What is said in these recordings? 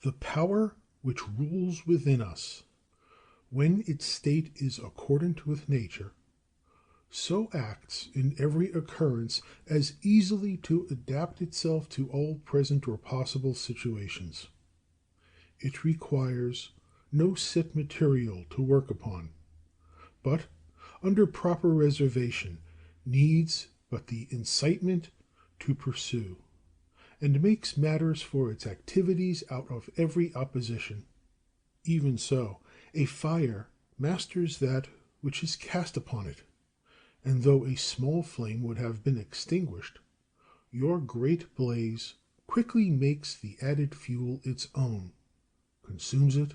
The power which rules within us, when its state is accordant with nature, so acts in every occurrence as easily to adapt itself to all present or possible situations. It requires no set material to work upon, but, under proper reservation, needs but the incitement to pursue, and makes matters for its activities out of every opposition. Even so, a fire masters that which is cast upon it, and though a small flame would have been extinguished, your great blaze quickly makes the added fuel its own, consumes it,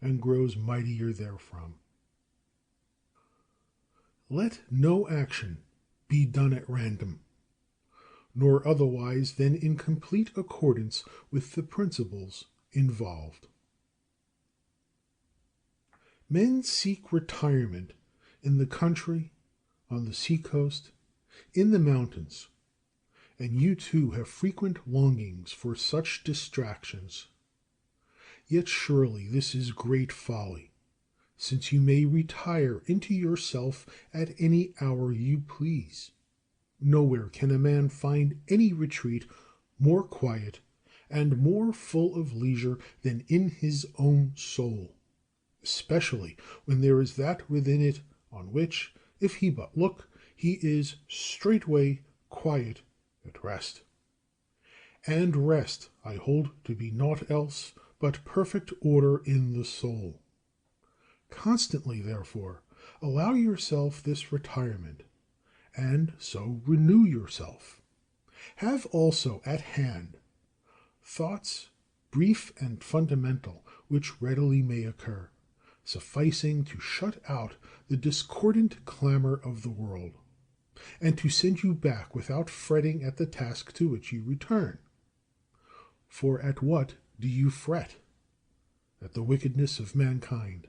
and grows mightier therefrom. Let no action be done at random, nor otherwise than in complete accordance with the principles involved. Men seek retirement in the country, on the seacoast, in the mountains, and you too have frequent longings for such distractions. Yet surely this is great folly, since you may retire into yourself at any hour you please. Nowhere can a man find any retreat more quiet and more full of leisure than in his own soul, especially when there is that within it on which, if he but look, he is straightway quiet at rest. And rest I hold to be naught else but perfect order in the soul. Constantly, therefore, allow yourself this retirement, and so renew yourself. Have also at hand thoughts brief and fundamental, which readily may occur, sufficing to shut out the discordant clamor of the world, and to send you back without fretting at the task to which you return. For at what do you fret? At the wickedness of mankind.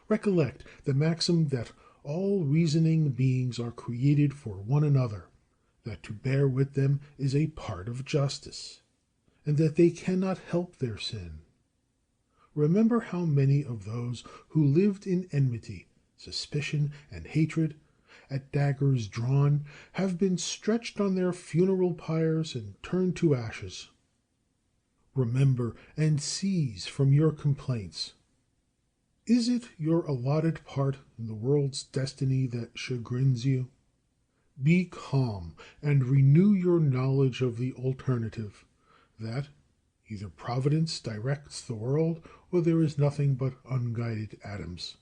Recollect the maxim that all reasoning beings are created for one another, that to bear with them is a part of justice, and that they cannot help their sin. Remember how many of those who lived in enmity, suspicion, and hatred, at daggers drawn, have been stretched on their funeral pyres and turned to ashes. Remember and cease from your complaints. Is it your allotted part in the world's destiny that chagrins you? Be calm and renew your knowledge of the alternative, that either Providence directs the world, or there is nothing but unguided atoms.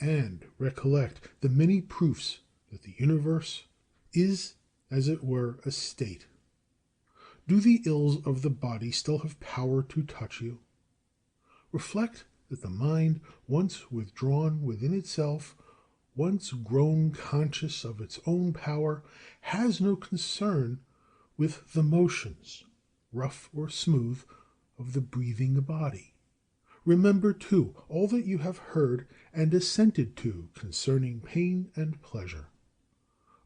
And recollect the many proofs that the universe is, as it were, a state. Do the ills of the body still have power to touch you? Reflect that the mind, once withdrawn within itself, once grown conscious of its own power, has no concern with the motions, rough or smooth, of the breathing body. Remember, too, all that you have heard and assented to concerning pain and pleasure.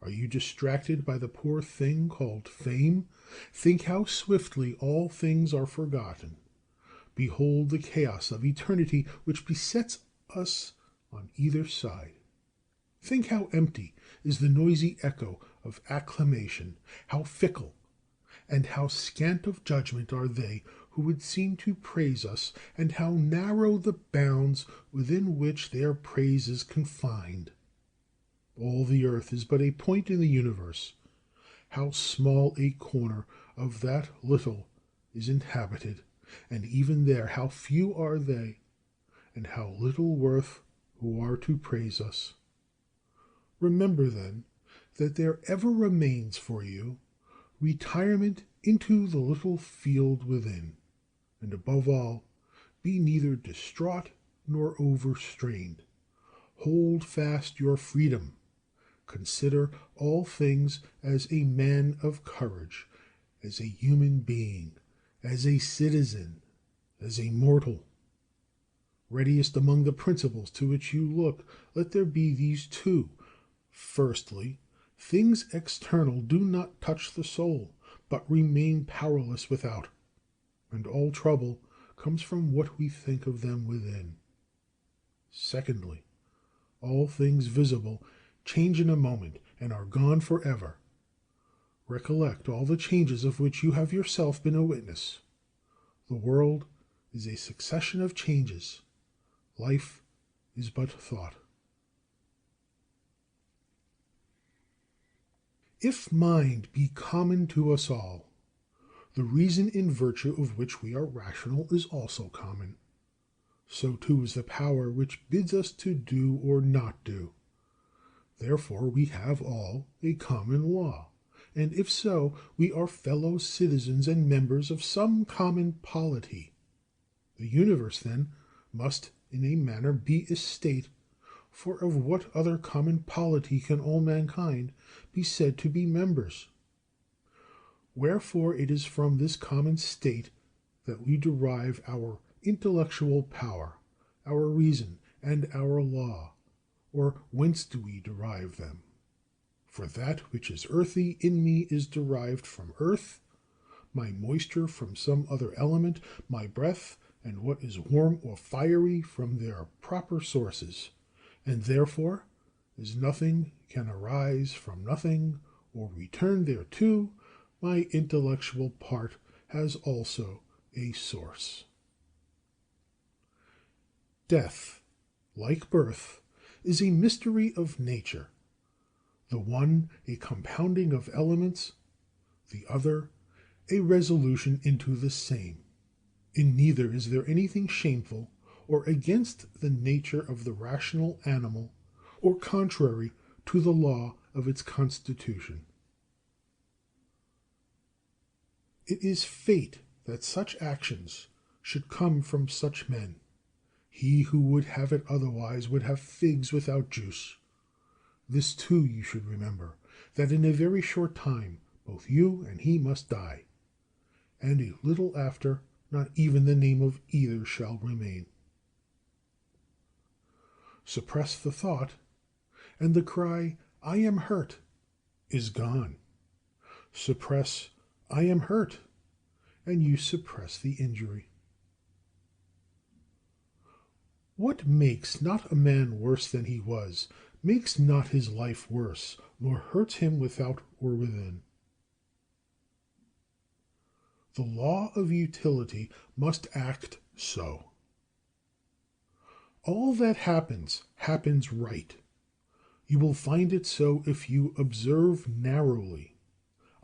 Are you distracted by the poor thing called fame? Think how swiftly all things are forgotten. Behold the chaos of eternity which besets us on either side. Think how empty is the noisy echo of acclamation, how fickle and how scant of judgment are they who would seem to praise us, and how narrow the bounds within which their praise is confined. All the earth is but a point in the universe. How small a corner of that little is inhabited, and even there how few are they, and how little worth who are to praise us. Remember, then, that there ever remains for you retirement into the little field within, and above all, be neither distraught nor overstrained. Hold fast your freedom. Consider all things as a man of courage, as a human being, as a citizen, as a mortal. Readiest among the principles to which you look, let there be these two. Firstly, things external do not touch the soul, but remain powerless without, and all trouble comes from what we think of them within. Secondly, all things visible change in a moment and are gone forever. Recollect all the changes of which you have yourself been a witness. The world is a succession of changes. Life is but thought. If mind be common to us all, the reason in virtue of which we are rational is also common. So too is the power which bids us to do or not do. Therefore we have all a common law, and if so, we are fellow citizens and members of some common polity. The universe, then, must in a manner be a state, for of what other common polity can all mankind be said to be members? Wherefore it is from this common state that we derive our intellectual power, our reason, and our law. Or whence do we derive them? For that which is earthy in me is derived from earth, my moisture from some other element, my breath, and what is warm or fiery from their proper sources, and therefore, as nothing can arise from nothing or return thereto, my intellectual part has also a source. Death, like birth, is a mystery of nature, the one a compounding of elements, the other a resolution into the same. In neither is there anything shameful or against the nature of the rational animal, or contrary to the law of its constitution. It is fate that such actions should come from such men. He who would have it otherwise would have figs without juice. This too you should remember, that in a very short time both you and he must die, and a little after not even the name of either shall remain. Suppress the thought, and the cry, "I am hurt," is gone. Suppress, "I am hurt," and you suppress the injury. What makes not a man worse than he was, makes not his life worse, nor hurts him without or within. The law of utility must act so. All that happens, happens right. You will find it so if you observe narrowly.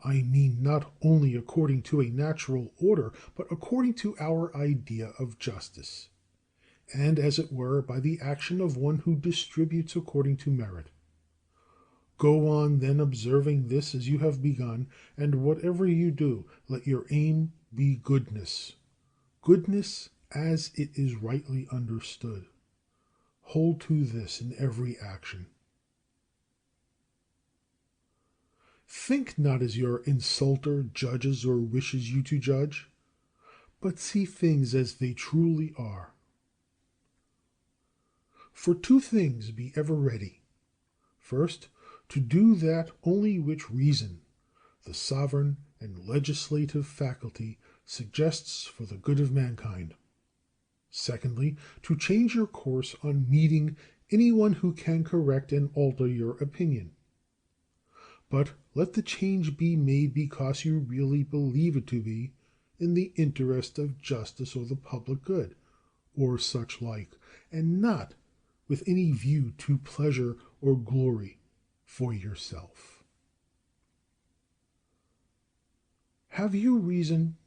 I mean not only according to a natural order, but according to our idea of justice, and as it were by the action of one who distributes according to merit. Go on then observing this as you have begun, and whatever you do, let your aim be goodness. Goodness as it is rightly understood. Hold to this in every action. Think not as your insulter judges or wishes you to judge, but see things as they truly are. For two things be ever ready. First, to do that only which reason, the sovereign and legislative faculty, suggests for the good of mankind. Secondly, to change your course on meeting any one who can correct and alter your opinion. But let the change be made because you really believe it to be in the interest of justice or the public good, or such like, and not with any view to pleasure or glory for yourself. Have you reason?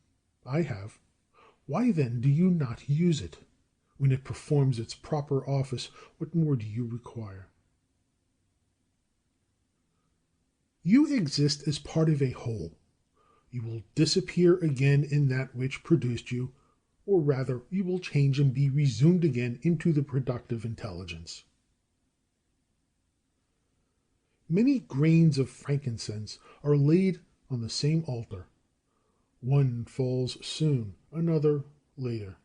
I have. Why then do you not use it? When it performs its proper office, what more do you require? You exist as part of a whole. You will disappear again in that which produced you, or rather you will change and be resumed again into the productive intelligence. Many grains of frankincense are laid on the same altar. One falls soon, another later.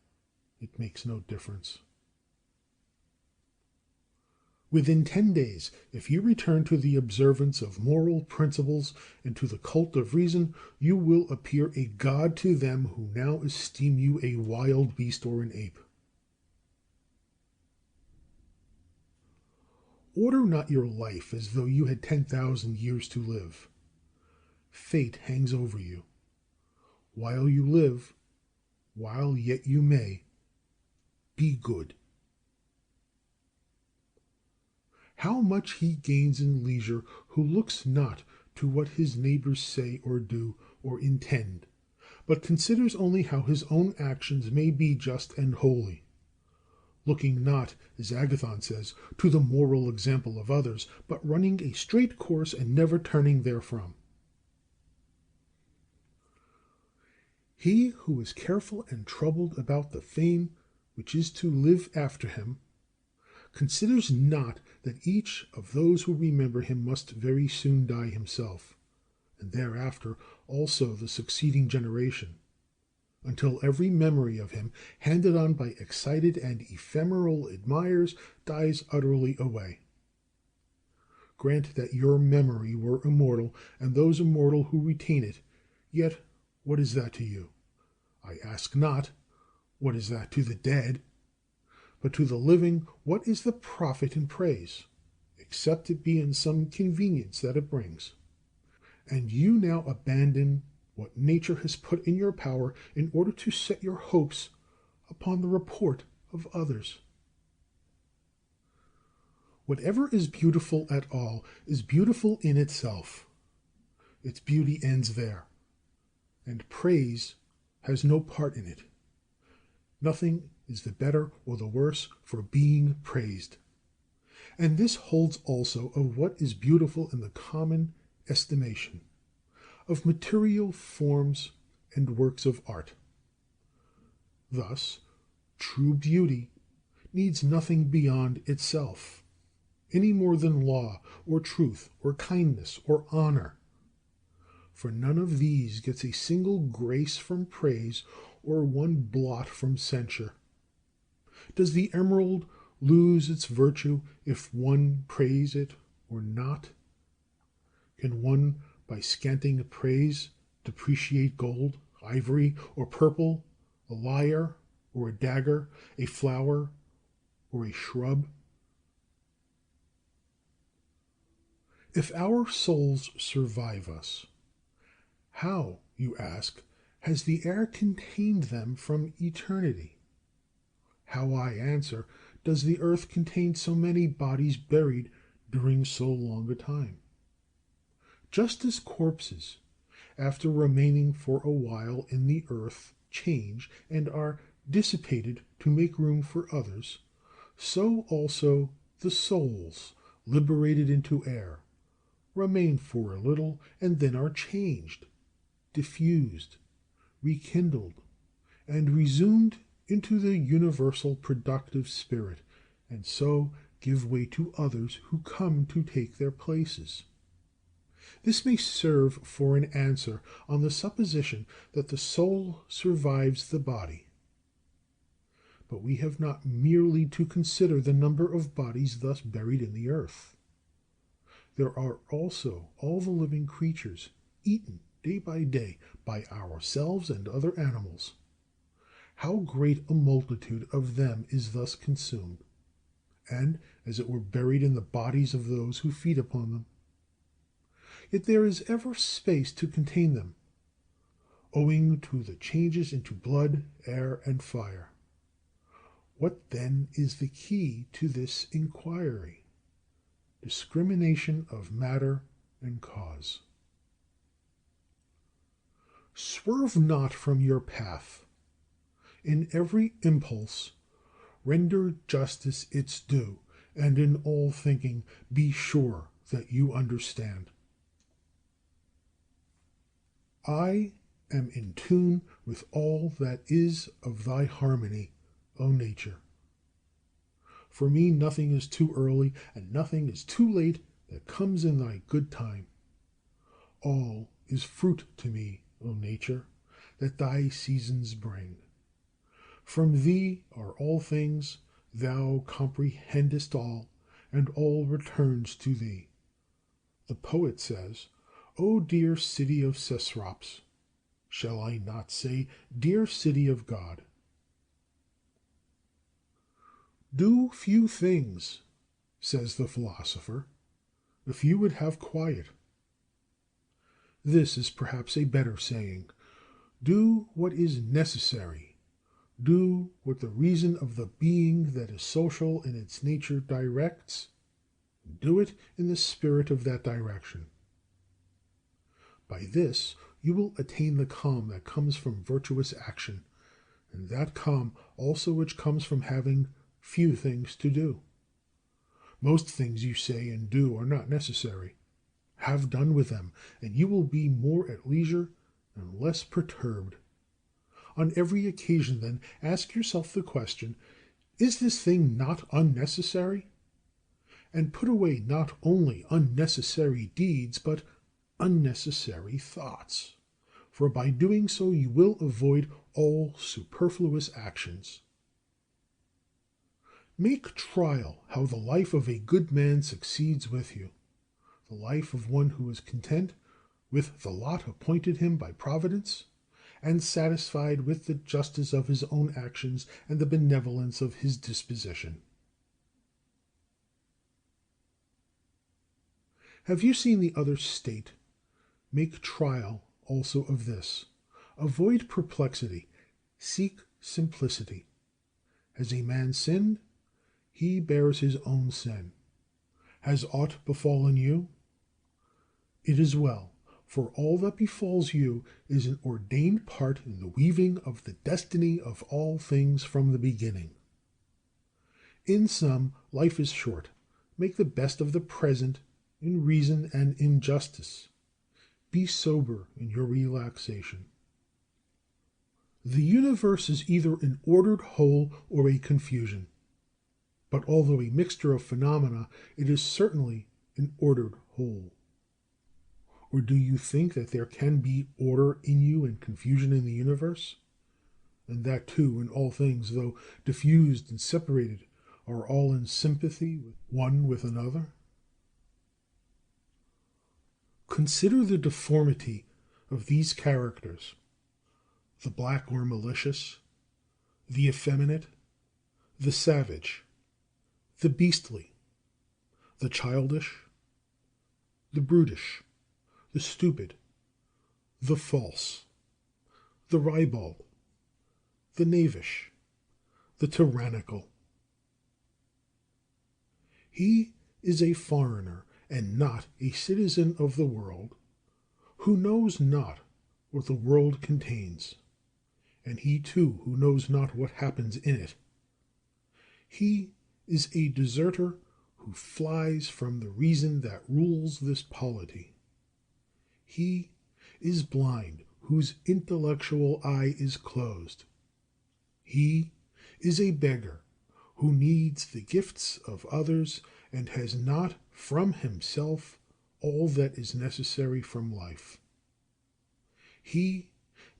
It makes no difference. Within 10 days, if you return to the observance of moral principles and to the cult of reason, you will appear a god to them who now esteem you a wild beast or an ape. Order not your life as though you had 10,000 years to live. Fate hangs over you. While you live, while yet you may, be good. How much he gains in leisure who looks not to what his neighbors say or do or intend, but considers only how his own actions may be just and holy, looking not, as Agathon says, to the moral example of others, but running a straight course and never turning therefrom. He who is careful and troubled about the fame which is to live after him, considers not that each of those who remember him must very soon die himself, and thereafter also the succeeding generation, until every memory of him, handed on by excited and ephemeral admirers, dies utterly away. Grant that your memory were immortal, and those immortal who retain it, yet what is that to you? I ask not, what is that to the dead? But to the living, what is the profit in praise, except it be in some convenience that it brings? And you now abandon what nature has put in your power in order to set your hopes upon the report of others. Whatever is beautiful at all is beautiful in itself. Its beauty ends there, and praise has no part in it. Nothing is the better or the worse for being praised. And this holds also of what is beautiful in the common estimation, of material forms and works of art. Thus, true beauty needs nothing beyond itself, any more than law or truth or kindness or honor. For none of these gets a single grace from praise or one blot from censure. Does the emerald lose its virtue if one praise it or not? Can one by scanting praise depreciate gold, ivory, or purple, a lyre, or a dagger, a flower, or a shrub? If our souls survive us, how, you ask, has the air contained them from eternity? How, I answer, does the earth contain so many bodies buried during so long a time? Just as corpses, after remaining for a while in the earth, change and are dissipated to make room for others, so also the souls, liberated into air, remain for a little and then are changed, diffused, rekindled, and resumed into the universal productive spirit, and so give way to others who come to take their places. This may serve for an answer on the supposition that the soul survives the body. But we have not merely to consider the number of bodies thus buried in the earth. There are also all the living creatures, eaten day by day by ourselves and other animals. How great a multitude of them is thus consumed, and as it were buried in the bodies of those who feed upon them. Yet there is ever space to contain them, owing to the changes into blood, air, and fire. What then is the key to this inquiry? Discrimination of matter and cause. Swerve not from your path. In every impulse render justice its due, and in all thinking be sure that you understand. I am in tune with all that is of thy harmony, O nature. For me nothing is too early, and nothing is too late that comes in thy good time. All is fruit to me, O nature, that thy seasons bring. From thee are all things, thou comprehendest all, and all returns to thee. The poet says, O dear city of Cecrops, shall I not say, dear city of God? Do few things, says the philosopher, if you would have quiet. This is perhaps a better saying. Do what is necessary. Do what the reason of the being that is social in its nature directs. Do it in the spirit of that direction. By this you will attain the calm that comes from virtuous action, and that calm also which comes from having few things to do. Most things you say and do are not necessary. Have done with them, and you will be more at leisure and less perturbed. On every occasion, then, ask yourself the question, is this thing not unnecessary? And put away not only unnecessary deeds, but unnecessary thoughts, for by doing so you will avoid all superfluous actions. Make trial how the life of a good man succeeds with you, the life of one who is content with the lot appointed him by Providence, and satisfied with the justice of his own actions and the benevolence of his disposition. Have you seen the other state? Make trial also of this. Avoid perplexity. Seek simplicity. Has a man sinned? He bears his own sin. Has aught befallen you? It is well, for all that befalls you is an ordained part in the weaving of the destiny of all things from the beginning. In sum, life is short. Make the best of the present in reason and in justice. Be sober in your relaxation. The universe is either an ordered whole or a confusion. But although a mixture of phenomena, it is certainly an ordered whole. Or do you think that there can be order in you and confusion in the universe? And that too, in all things, though diffused and separated, are all in sympathy one with another? Consider the deformity of these characters, the black or malicious, the effeminate, the savage, the beastly, the childish, the brutish, the stupid, the false, the ribald, the knavish, the tyrannical. He is a foreigner and not a citizen of the world, who knows not what the world contains, and he too who knows not what happens in it. He is a deserter who flies from the reason that rules this polity. He is blind whose intellectual eye is closed. He is a beggar who needs the gifts of others and has not from himself all that is necessary from life. He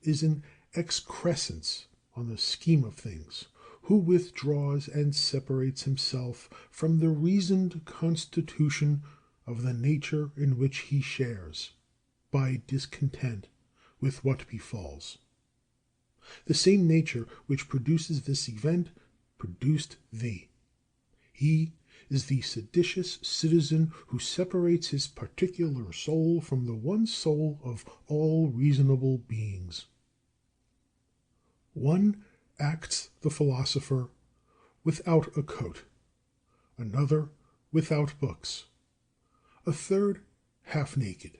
is an excrescence on the scheme of things, who withdraws and separates himself from the reasoned constitution of the nature in which he shares, by discontent with what befalls. The same nature which produces this event produced thee. He is the seditious citizen who separates his particular soul from the one soul of all reasonable beings. One acts the philosopher without a coat, another without books, a third half naked.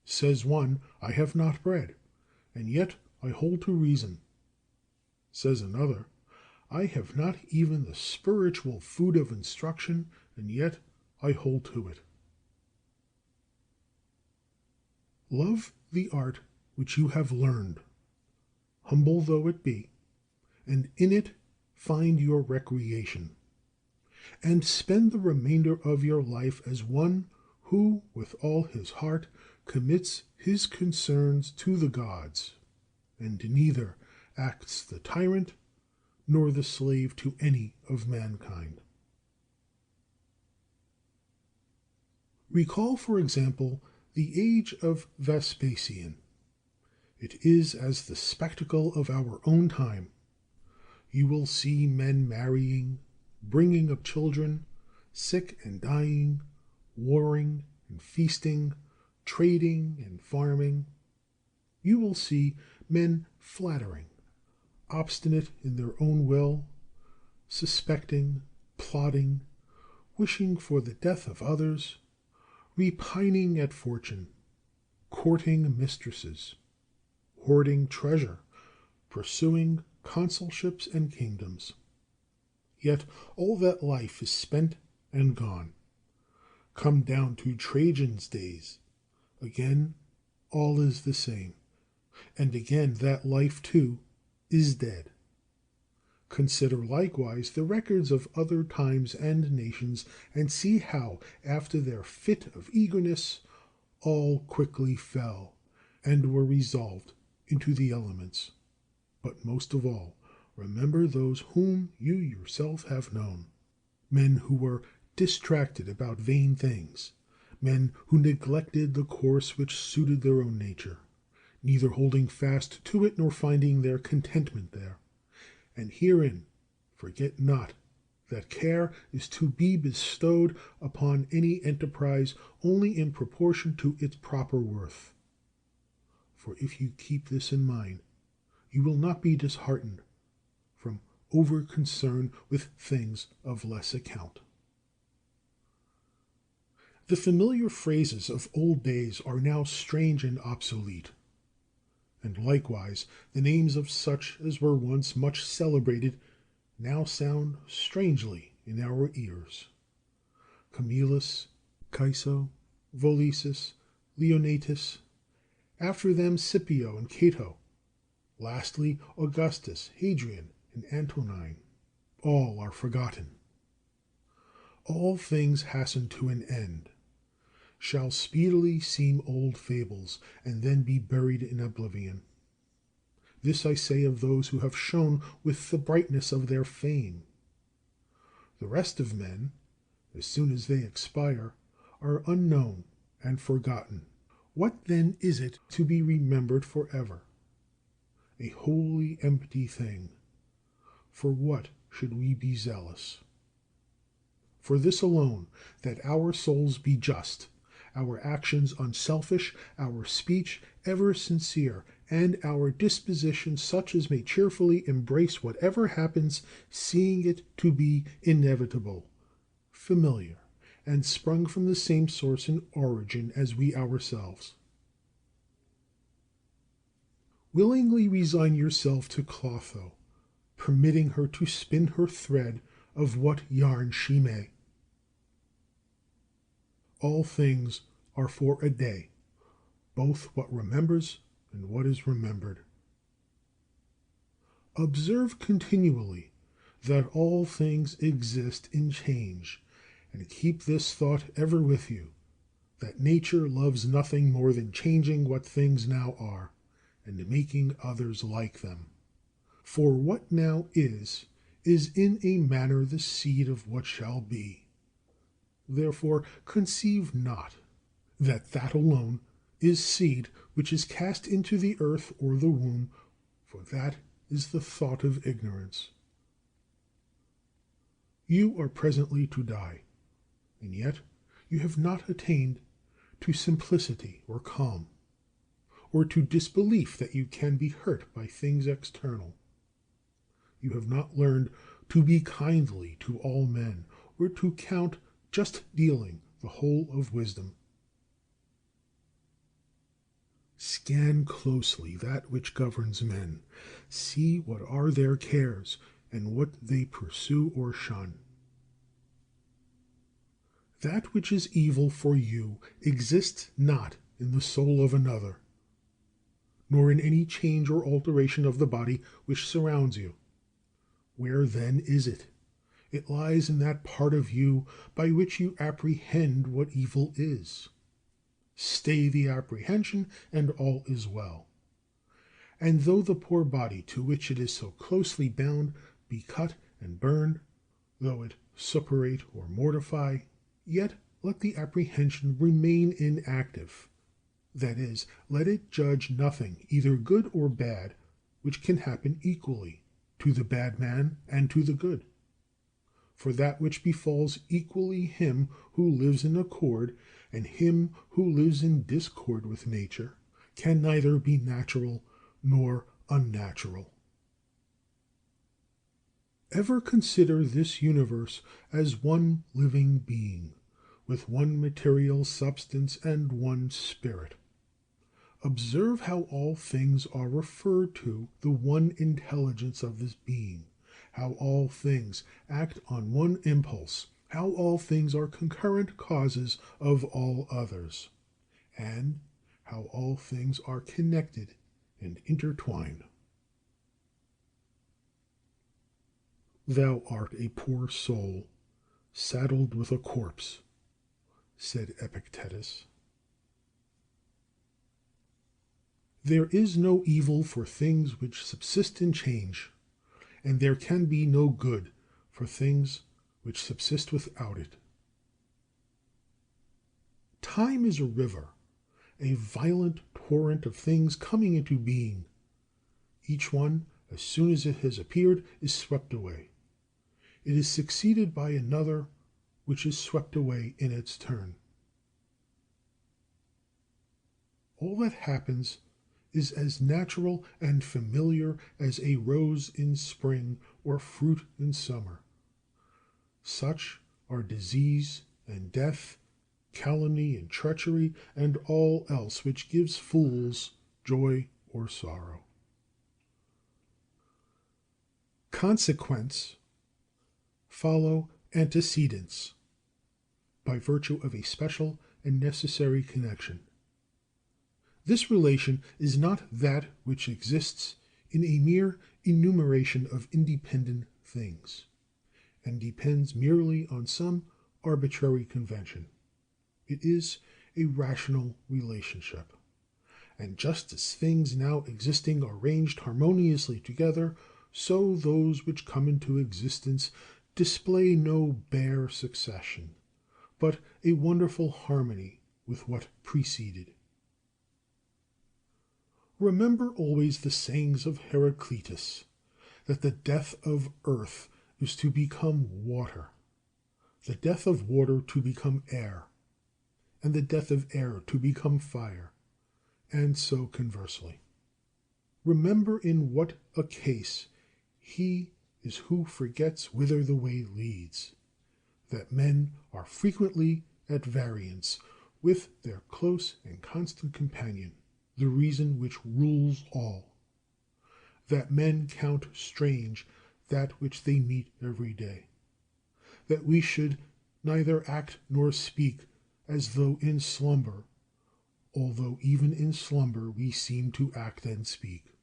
Says one, I have not bread, and yet I hold to reason. Says another, I have not even the spiritual food of instruction, and yet I hold to it. Love the art which you have learned, humble though it be, and in it find your recreation, and spend the remainder of your life as one who, with all his heart, commits his concerns to the gods, and neither acts the tyrant nor the slave to any of mankind. Recall, for example, the age of Vespasian. It is as the spectacle of our own time. You will see men marrying, bringing up children, sick and dying, warring and feasting, trading and farming. You will see men flattering, obstinate in their own will, suspecting, plotting, wishing for the death of others, repining at fortune, courting mistresses, hoarding treasure, pursuing consulships and kingdoms. Yet all that life is spent and gone. Come down to Trajan's days. Again, all is the same. And again that life, too, is dead. Consider likewise the records of other times and nations, and see how, after their fit of eagerness, all quickly fell, and were resolved into the elements. But most of all, remember those whom you yourself have known, men who were distracted about vain things, men who neglected the course which suited their own nature, neither holding fast to it nor finding their contentment there. And herein forget not that care is to be bestowed upon any enterprise only in proportion to its proper worth. For if you keep this in mind, you will not be disheartened from over concern with things of less account. The familiar phrases of old days are now strange and obsolete, and likewise the names of such as were once much celebrated now sound strangely in our ears. Camillus, Caeso, Volisus, Leonatus, after them Scipio and Cato, lastly Augustus, Hadrian, and Antonine, all are forgotten. All things hasten to an end, shall speedily seem old fables, and then be buried in oblivion. This I say of those who have shone with the brightness of their fame. The rest of men, as soon as they expire, are unknown and forgotten. What then is it to be remembered forever? A wholly empty thing. For what should we be zealous? For this alone, that our souls be just, our actions unselfish, our speech ever sincere, and our disposition such as may cheerfully embrace whatever happens, seeing it to be inevitable, familiar, and sprung from the same source and origin as we ourselves. Willingly resign yourself to Clotho, permitting her to spin her thread of what yarn she may. All things are for a day, both what remembers and what is remembered. Observe continually that all things exist in change, and keep this thought ever with you, that nature loves nothing more than changing what things now are, and making others like them. For what now is in a manner the seed of what shall be. Therefore conceive not that that alone is seed which is cast into the earth or the womb, for that is the thought of ignorance. You are presently to die, and yet you have not attained to simplicity or calm, or to disbelief that you can be hurt by things external. You have not learned to be kindly to all men, or to count just dealing the whole of wisdom. Scan closely that which governs men. See what are their cares, and what they pursue or shun. That which is evil for you exists not in the soul of another, nor in any change or alteration of the body which surrounds you. Where then is it? It lies in that part of you by which you apprehend what evil is. Stay the apprehension, and all is well. And though the poor body to which it is so closely bound be cut and burned, though it suppurate or mortify, yet let the apprehension remain inactive. That is, let it judge nothing, either good or bad, which can happen equally to the bad man and to the good. For that which befalls equally him who lives in accord and him who lives in discord with nature can neither be natural nor unnatural. Ever consider this universe as one living being, with one material substance and one spirit. Observe how all things are referred to the one intelligence of this being, how all things act on one impulse, how all things are concurrent causes of all others, and how all things are connected and intertwined. Thou art a poor soul, saddled with a corpse, said Epictetus. There is no evil for things which subsist and change, and there can be no good for things which subsist without it. Time is a river, a violent torrent of things coming into being. Each one, as soon as it has appeared, is swept away. It is succeeded by another, which is swept away in its turn. All that happens is as natural and familiar as a rose in spring or fruit in summer. Such are disease and death, calumny and treachery, and all else which gives fools joy or sorrow. Consequents follow antecedents by virtue of a special and necessary connection. This relation is not that which exists in a mere enumeration of independent things, and depends merely on some arbitrary convention. It is a rational relationship, and just as things now existing are ranged harmoniously together, so those which come into existence display no bare succession, but a wonderful harmony with what preceded. Remember always the sayings of Heraclitus, that the death of earth is to become water, the death of water to become air, and the death of air to become fire, and so conversely. Remember in what a case he is who forgets whither the way leads, that men are frequently at variance with their close and constant companion, the reason which rules all, that men count strange that which they meet every day, that we should neither act nor speak as though in slumber, although even in slumber we seem to act and speak,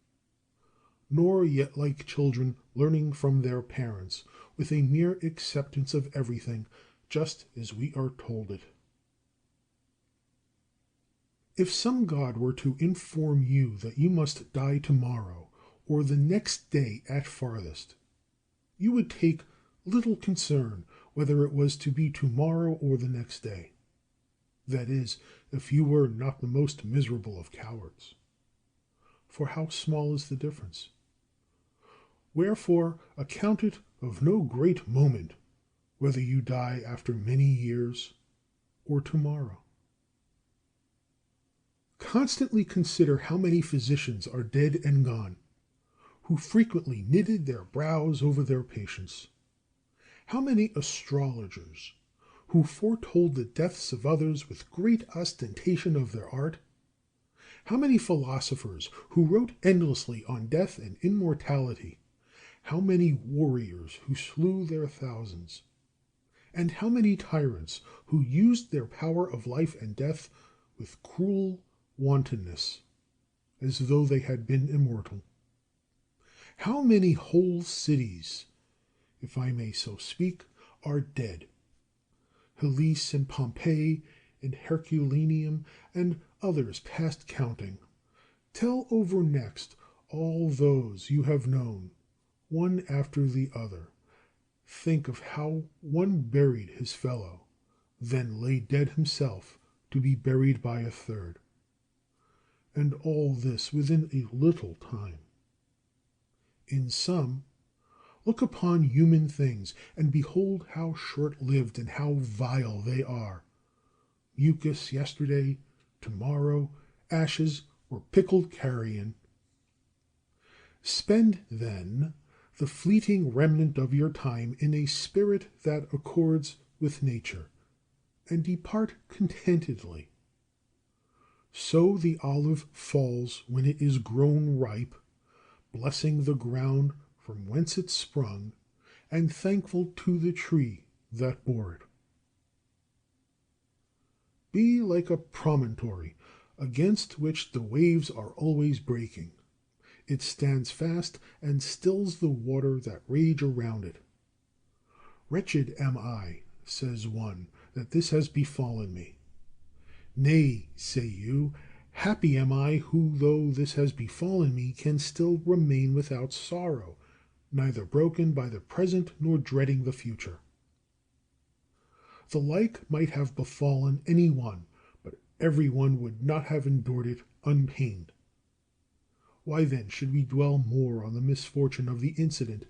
nor yet like children learning from their parents, with a mere acceptance of everything just as we are told it. If some god were to inform you that you must die tomorrow, or the next day at farthest, you would take little concern whether it was to be tomorrow or the next day. That is, if you were not the most miserable of cowards. For how small is the difference? Wherefore account it of no great moment whether you die after many years or tomorrow. Constantly consider how many physicians are dead and gone, who frequently knitted their brows over their patients; how many astrologers, who foretold the deaths of others with great ostentation of their art; how many philosophers, who wrote endlessly on death and immortality; how many warriors, who slew their thousands; and how many tyrants, who used their power of life and death with cruel wantonness, as though they had been immortal. How many whole cities, if I may so speak, are dead; Hellas and Pompeii and Herculaneum and others past counting. Tell over next all those you have known, one after the other. Think of how one buried his fellow, then lay dead himself to be buried by a third. And all this within a little time. In sum, look upon human things, and behold how short-lived and how vile they are. Mucus yesterday, tomorrow ashes or pickled carrion. Spend, then, the fleeting remnant of your time in a spirit that accords with nature, and depart contentedly. So the olive falls when it is grown ripe, blessing the ground from whence it sprung, and thankful to the tree that bore it. Be like a promontory against which the waves are always breaking. It stands fast and stills the water that rage around it. Wretched am I, says one, that this has befallen me. Nay, say you, happy am I who, though this has befallen me, can still remain without sorrow, neither broken by the present nor dreading the future. The like might have befallen any one, but every one would not have endured it unpained. Why then should we dwell more on the misfortune of the incident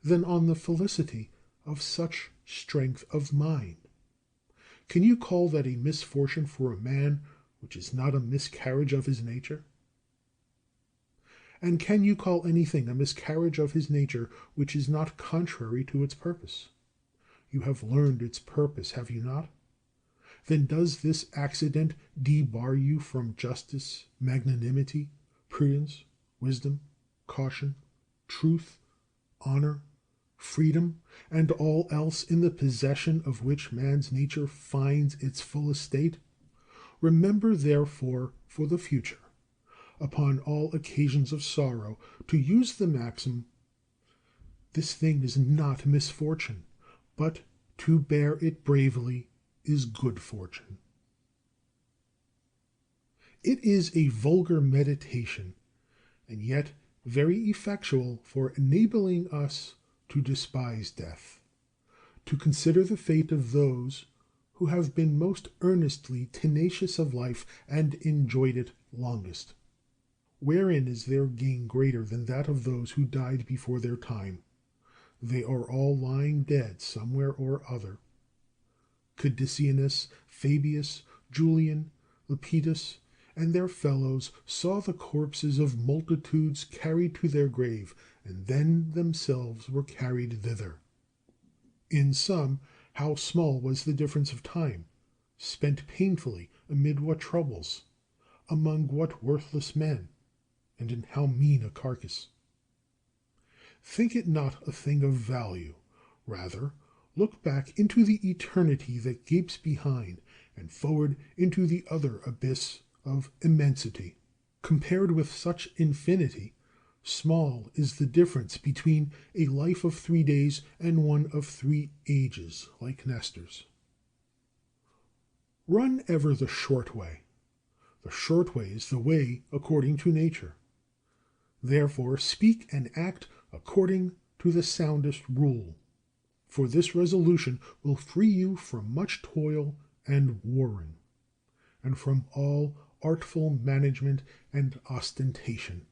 than on the felicity of such strength of mind? Can you call that a misfortune for a man which is not a miscarriage of his nature? And can you call anything a miscarriage of his nature which is not contrary to its purpose? You have learned its purpose, have you not? Then does this accident debar you from justice, magnanimity, prudence, wisdom, caution, truth, honor, freedom, and all else in the possession of which man's nature finds its full estate? Remember, therefore, for the future, upon all occasions of sorrow, to use the maxim, this thing is not misfortune, but to bear it bravely is good fortune. It is a vulgar meditation, and yet very effectual for enabling us to despise death, to consider the fate of those who have been most earnestly tenacious of life and enjoyed it longest. Wherein is their gain greater than that of those who died before their time? They are all lying dead somewhere or other. Cadicianus, Fabius, Julian, Lepidus, and their fellows saw the corpses of multitudes carried to their grave, and then themselves were carried thither. In sum, how small was the difference of time, spent painfully amid what troubles, among what worthless men, and in how mean a carcass! Think it not a thing of value. Rather, look back into the eternity that gapes behind, and forward into the other abyss of immensity. Compared with such infinity, small is the difference between a life of 3 days and one of 3 ages, like Nestor's. Run ever the short way. The short way is the way according to nature. Therefore speak and act according to the soundest rule, for this resolution will free you from much toil and warring, and from all artful management and ostentation.